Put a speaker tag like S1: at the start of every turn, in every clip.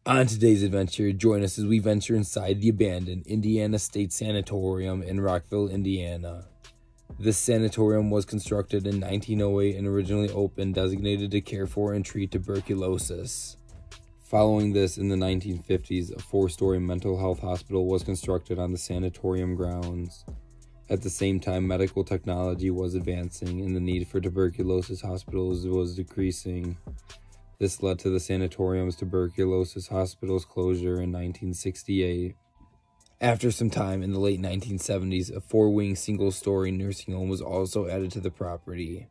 S1: On today's adventure, join us as we venture inside the abandoned Indiana State Sanatorium in Rockville, Indiana. This sanatorium was constructed in 1908 and originally opened designated to care for and treat tuberculosis. Following this, in the 1950s, a 4-story mental health hospital was constructed on the sanatorium grounds. At the same time, medical technology was advancing and the need for tuberculosis hospitals was decreasing. This led to the sanatorium's tuberculosis hospital's closure in 1968. After some time in the late 1970s, a 4-wing single-story nursing home was also added to the property.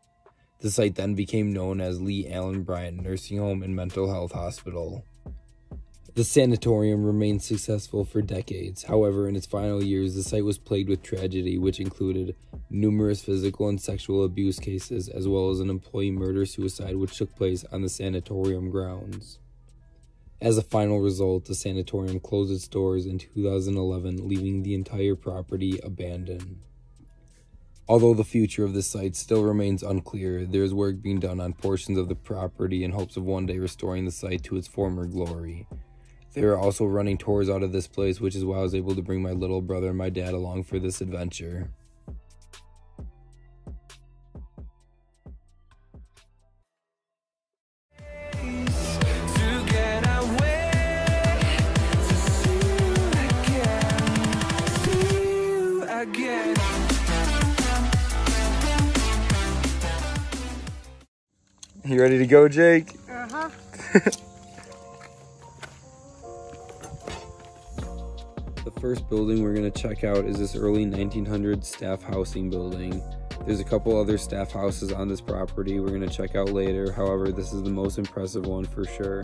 S1: The site then became known as Allan Bryant Nursing Home and Mental Health Hospital. The sanatorium remained successful for decades. However, in its final years, the site was plagued with tragedy, which included numerous physical and sexual abuse cases, as well as an employee murder-suicide which took place on the sanatorium grounds. As a final result, the sanatorium closed its doors in 2011, leaving the entire property abandoned. Although the future of this site still remains unclear, there is work being done on portions of the property in hopes of one day restoring the site to its former glory. They are also running tours out of this place, which is why I was able to bring my little brother and my dad along for this adventure. You ready to go, Jake?
S2: Uh-huh.
S1: The first building we're going to check out is this early 1900s staff housing building. There's a couple other staff houses on this property we're going to check out later. However, this is the most impressive one for sure.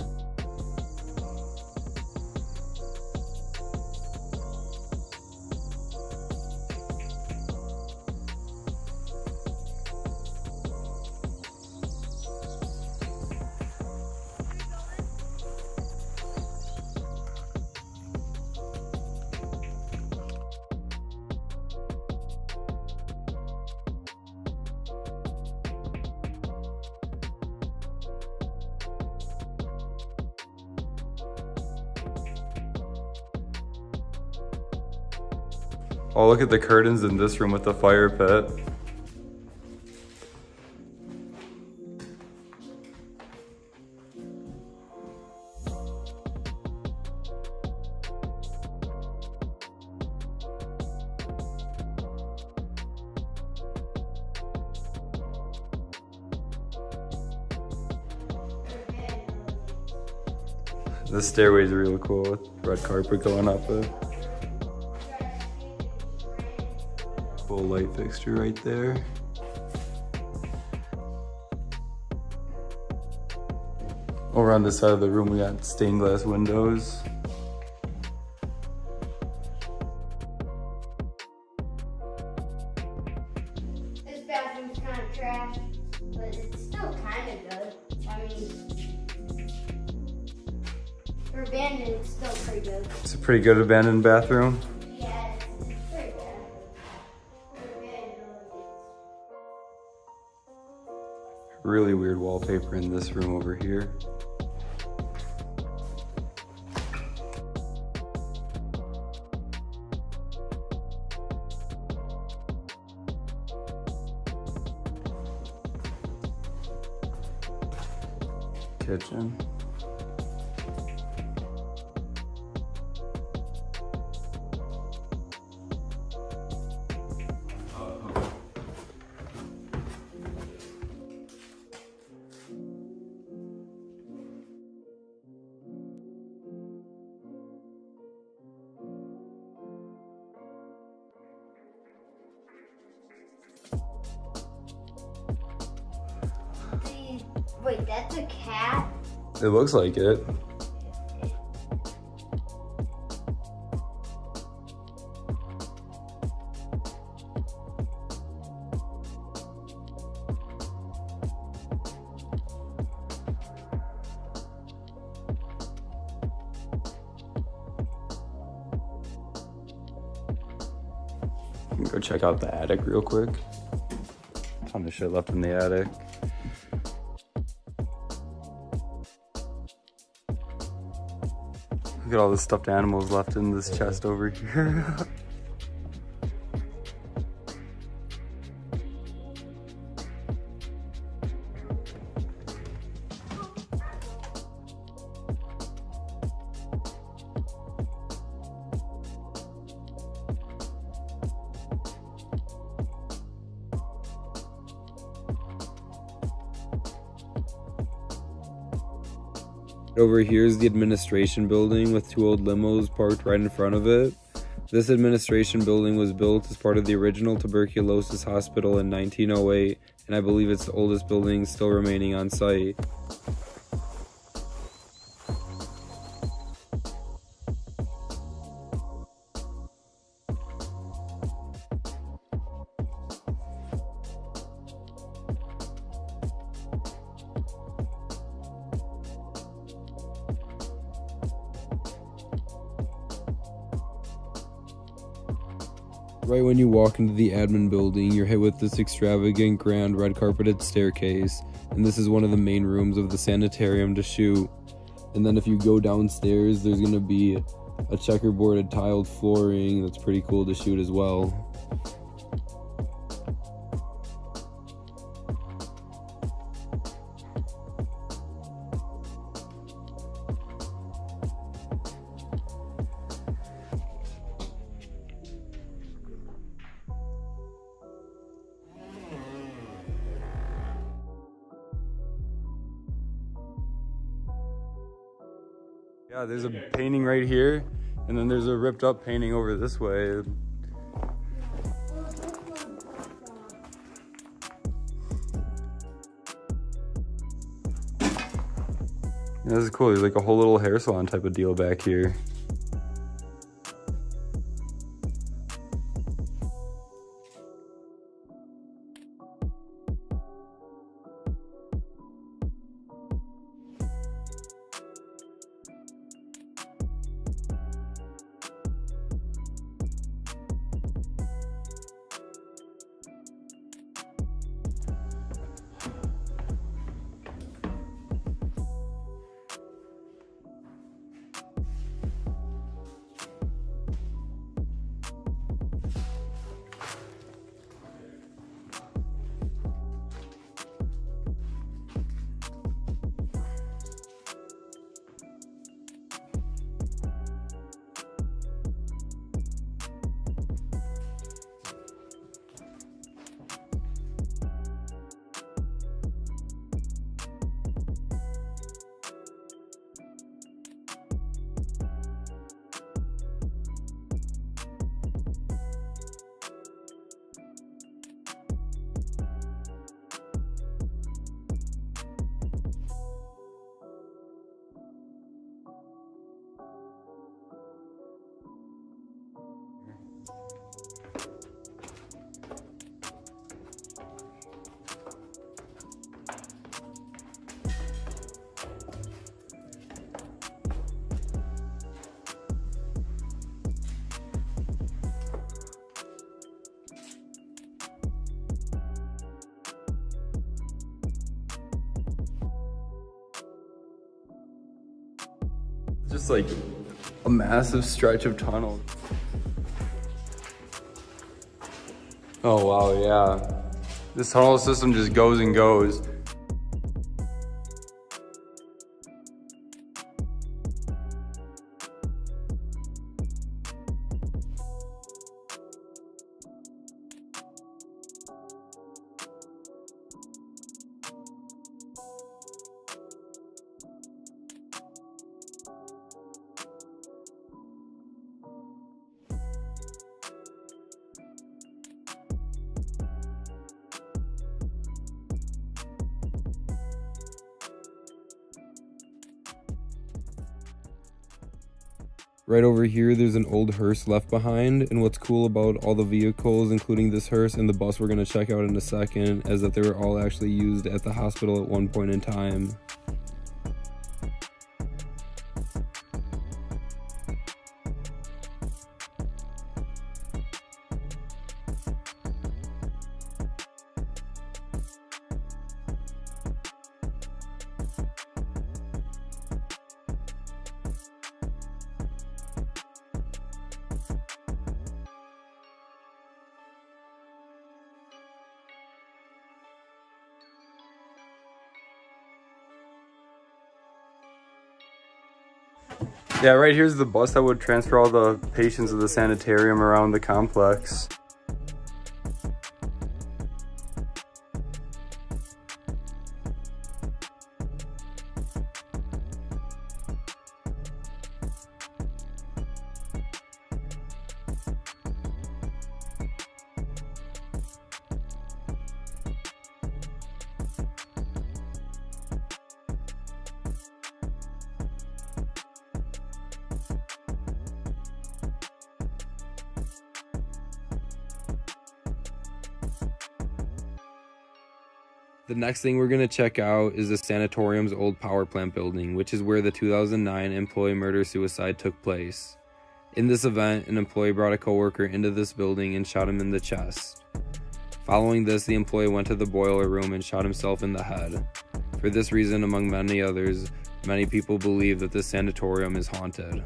S1: Oh, look at the curtains in this room with the fire pit. This stairway is really cool with red carpet going up it. Cool light fixture right there. Over on this side of the room, we got stained glass windows.
S2: This bathroom's kind of trash, but it's still kind of good. I mean, for abandoned, it's still pretty good.
S1: It's a pretty good abandoned bathroom.
S2: Yeah, it's pretty bad.
S1: Really weird wallpaper in this room over here. Kitchen.
S2: Wait, that's a cat?
S1: It looks like it. Go check out the attic real quick. Ton of shit left in the attic.
S3: Look at all the stuffed animals left in this chest over here.
S1: Over here is the administration building with 2 old limos parked right in front of it. This administration building was built as part of the original tuberculosis hospital in 1908, and I believe it's the oldest building still remaining on site. Right when you walk into the admin building, you're hit with this extravagant, grand, red carpeted staircase, and this is one of the main rooms of the sanatorium to shoot. And then if you go downstairs, there's going to be a checkerboarded tiled flooring that's pretty cool to shoot as well.
S3: Yeah, there's a painting right here, and then there's a ripped up painting over this way. Yeah, this is cool. There's like a whole little hair salon type of deal back here. Just like a massive stretch of tunnel. Oh wow, yeah. This tunnel system just goes and goes.
S1: Right over here, there's an old hearse left behind, and what's cool about all the vehicles, including this hearse and the bus we're going to check out in a second, is that they were all actually used at the hospital at one point in time.
S3: Yeah, right here's the bus that would transfer all the patients of the sanitarium around the complex.
S1: The next thing we're going to check out is the sanatorium's old power plant building, which is where the 2009 employee murder-suicide took place. In this event, an employee brought a coworker into this building and shot him in the chest. Following this, the employee went to the boiler room and shot himself in the head. For this reason, among many others, many people believe that this sanatorium is haunted.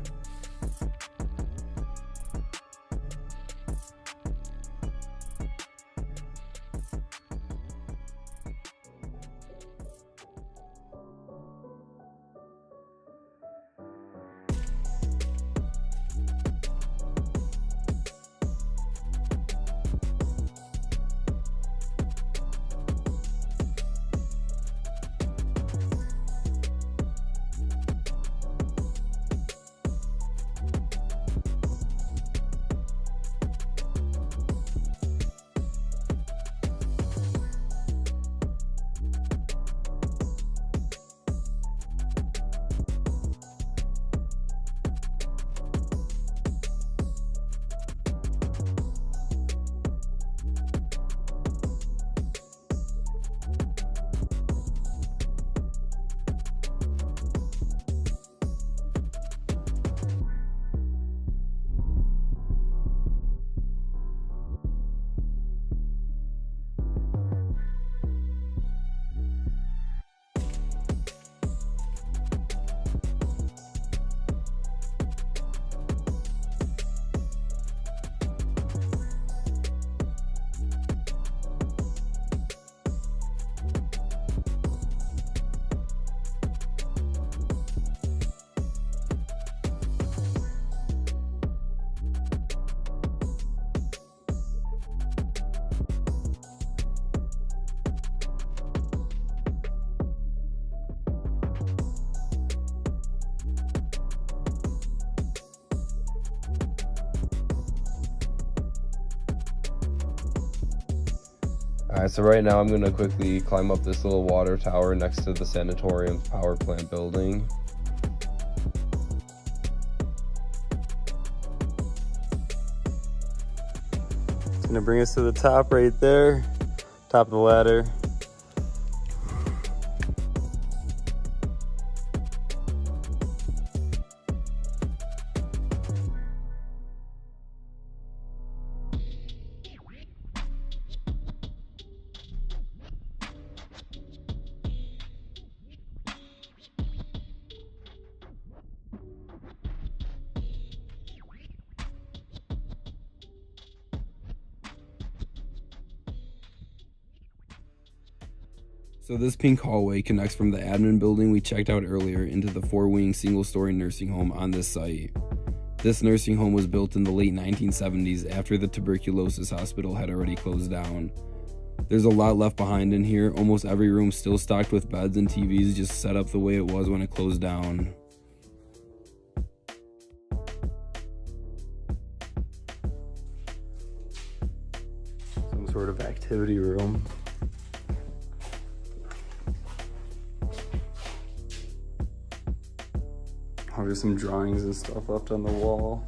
S1: Alright, so right now I'm going to quickly climb up this little water tower next to the sanatorium's power plant building.
S3: It's going to bring us to the top right there, top of the ladder.
S1: So this pink hallway connects from the admin building we checked out earlier into the 4-wing single-story nursing home on this site. This nursing home was built in the late 1970s after the tuberculosis hospital had already closed down. There's a lot left behind in here, almost every room still stocked with beds and TVs just set up the way it was when it closed down.
S3: Some sort of activity room. Oh, there's some drawings and stuff left on the wall.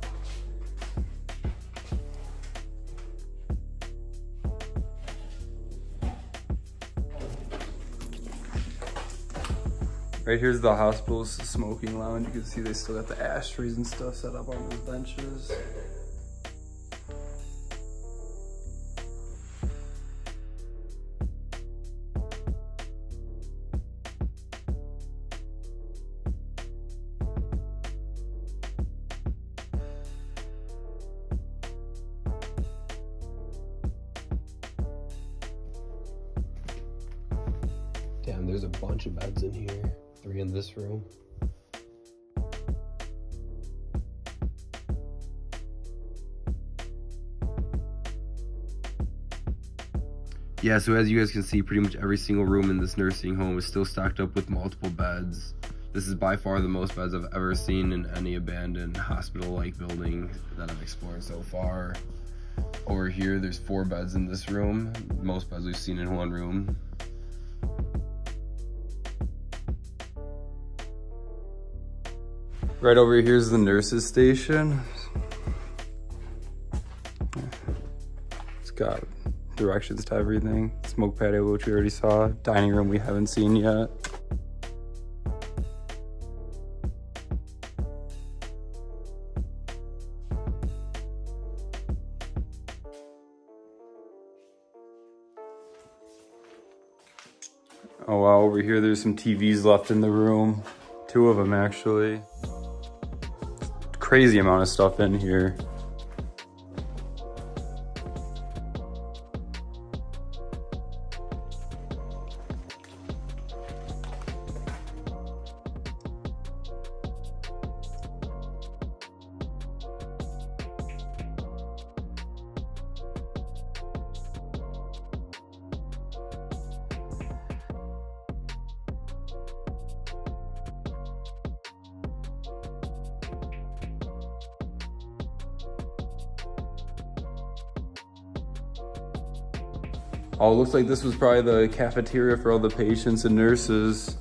S3: Right here's the hospital's smoking lounge. You can see they still got the ashtrays and stuff set up on those benches.
S1: Damn, there's a bunch of beds in here. 3 in this room.
S3: Yeah, so as you guys can see, pretty much every single room in this nursing home is still stocked up with multiple beds. This is by far the most beds I've ever seen in any abandoned hospital-like building that I've explored so far. Over here, there's 4 beds in this room. Most beds we've seen in one room. Right over here is the nurses' station. It's got directions to everything. Smoke patio, which we already saw. Dining room we haven't seen yet. Oh wow, over here there's some TVs left in the room. 2 of them actually. Crazy amount of stuff in here. Oh, it looks like this was probably the cafeteria for all the patients and nurses.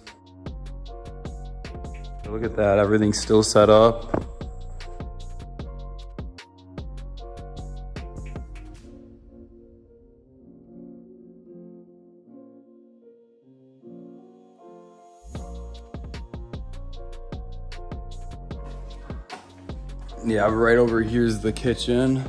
S3: Look at that, everything's still set up. Yeah, right over here's the kitchen.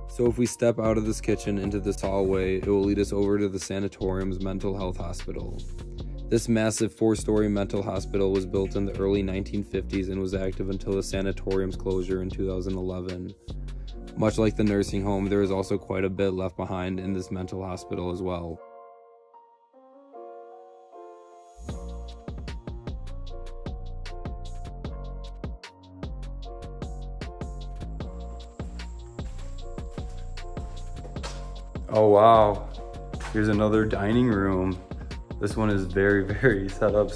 S3: So if we step out of this kitchen into this hallway, it will lead us over to the sanatorium's mental health hospital. This massive 4-story mental hospital was built in the early 1950s and was active until the sanatorium's closure in 2011. Much like the nursing home, there is also quite a bit left behind in this mental hospital as well. Oh wow, here's another dining room. This one is very, very set up.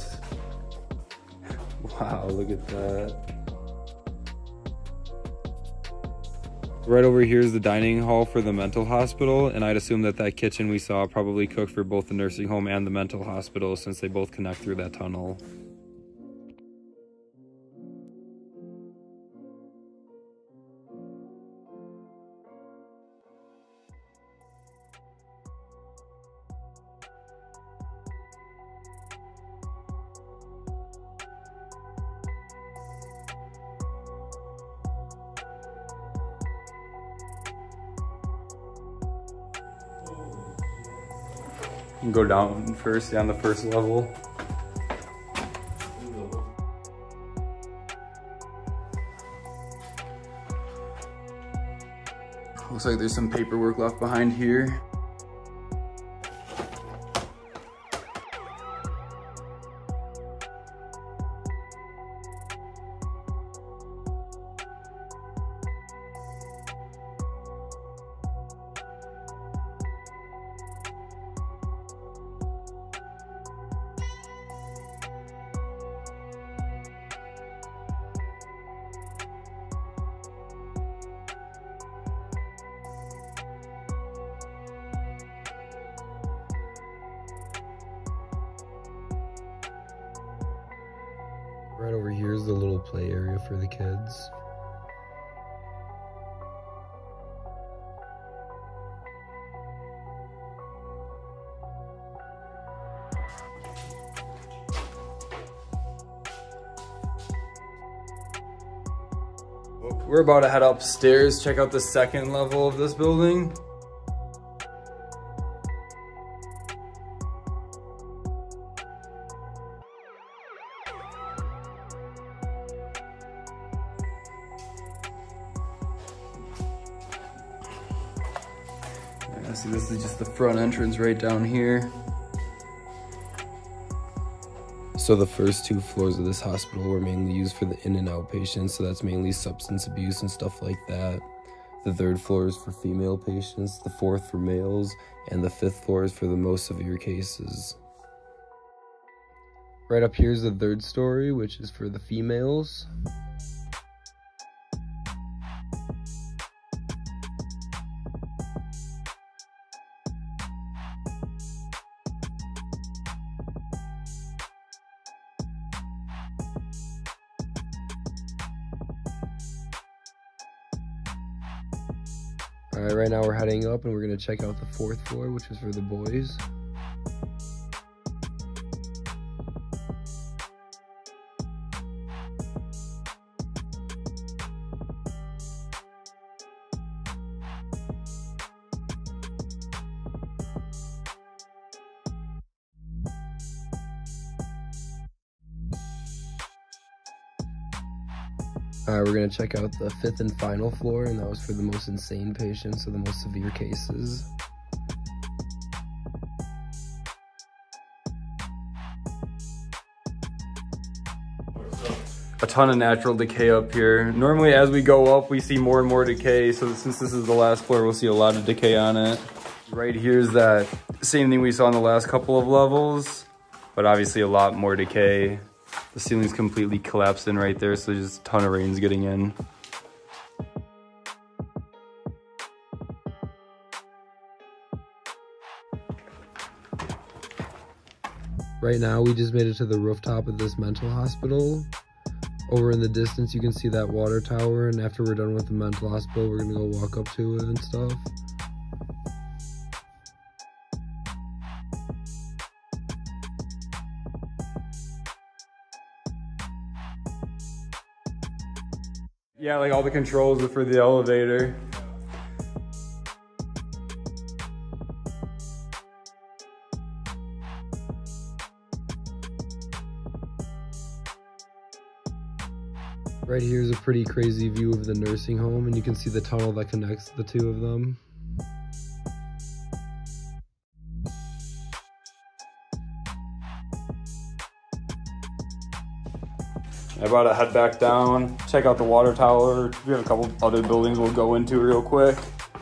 S3: Wow, look at that. Right over here is the dining hall for the mental hospital, and I'd assume that that kitchen we saw probably cooked for both the nursing home and the mental hospital since they both connect through that tunnel. You can go down first, yeah, on the first level. Looks like there's some paperwork left behind here. Right over here is the little play area for the kids. We're about to head upstairs, check out the second level of this building. See, this is just the front entrance right down here.
S1: So the first 2 floors of this hospital were mainly used for the in and out patients, so that's mainly substance abuse and stuff like that. The 3rd floor is for female patients, the 4th for males, and the 5th floor is for the most severe cases. Right up here is the 3rd story, which is for the females. Alright, right now we're heading up and we're going to check out the 4th floor, which is for the boys. Alright, we're going to check out the 5th and final floor, and that was for the most insane patients, or the most severe cases.
S3: A ton of natural decay up here. Normally as we go up, we see more and more decay, so since this is the last floor, we'll see a lot of decay on it. Right here is that same thing we saw in the last couple of levels, but obviously a lot more decay. The ceiling's completely collapsed in right there, so there's just a ton of rains getting in.
S1: Right now, we just made it to the rooftop of this mental hospital. Over in the distance, you can see that water tower, and after we're done with the mental hospital, we're gonna go walk up to it and stuff.
S3: Yeah, like all the controls are for the elevator.
S1: Right here is a pretty crazy view of the nursing home, and you can see the tunnel that connects the 2 of them.
S3: I about to head back down, check out the water tower. We have a couple other buildings we'll go into real quick.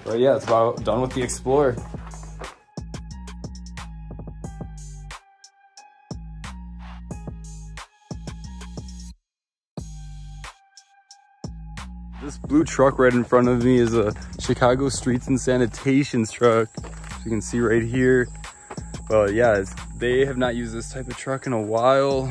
S3: But yeah, it's about done with the Explorer. This blue truck right in front of me is a Chicago Streets and Sanitation's truck. As you can see right here. But yeah, they have not used this type of truck in a while.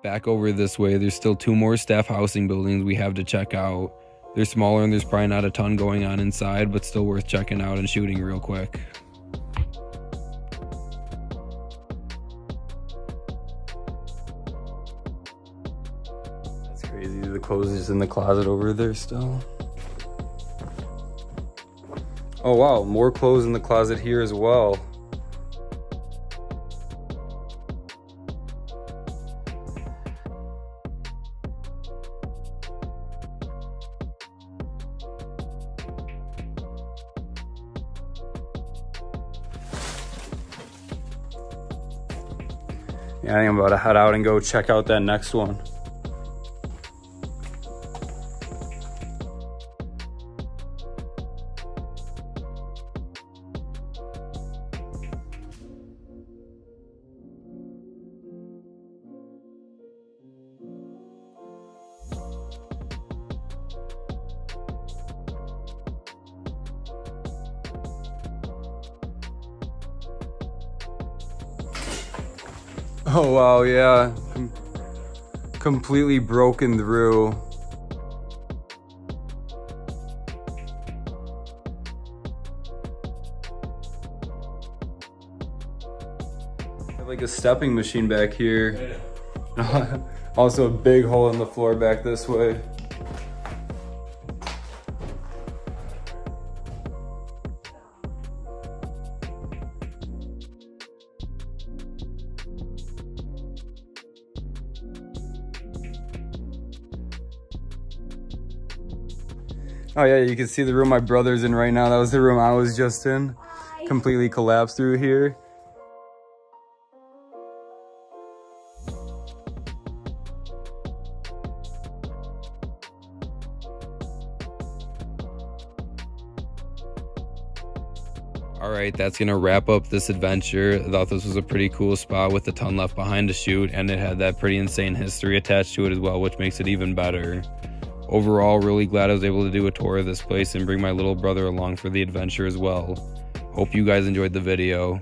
S1: Back over this way, there's still 2 more staff housing buildings we have to check out. They're smaller and there's probably not a ton going on inside, but still worth checking out and shooting real quick.
S3: That's crazy, the clothes is in the closet over there still. Oh wow, more clothes in the closet here as well. Yeah, I think I'm about to head out and go check out that next one. Oh wow, yeah. Completely broken through. Have like a stepping machine back here. Also a big hole in the floor back this way. Oh yeah, you can see the room my brother's in right now. That was the room I was just in. Completely collapsed through here. Alright, that's gonna wrap up this adventure. I thought this was a pretty cool spot with a ton left behind to shoot, and it had that pretty insane history attached to it as well, which makes it even better. Overall, really glad I was able to do a tour of this place and bring my little brother along for the adventure as well. Hope you guys enjoyed the video.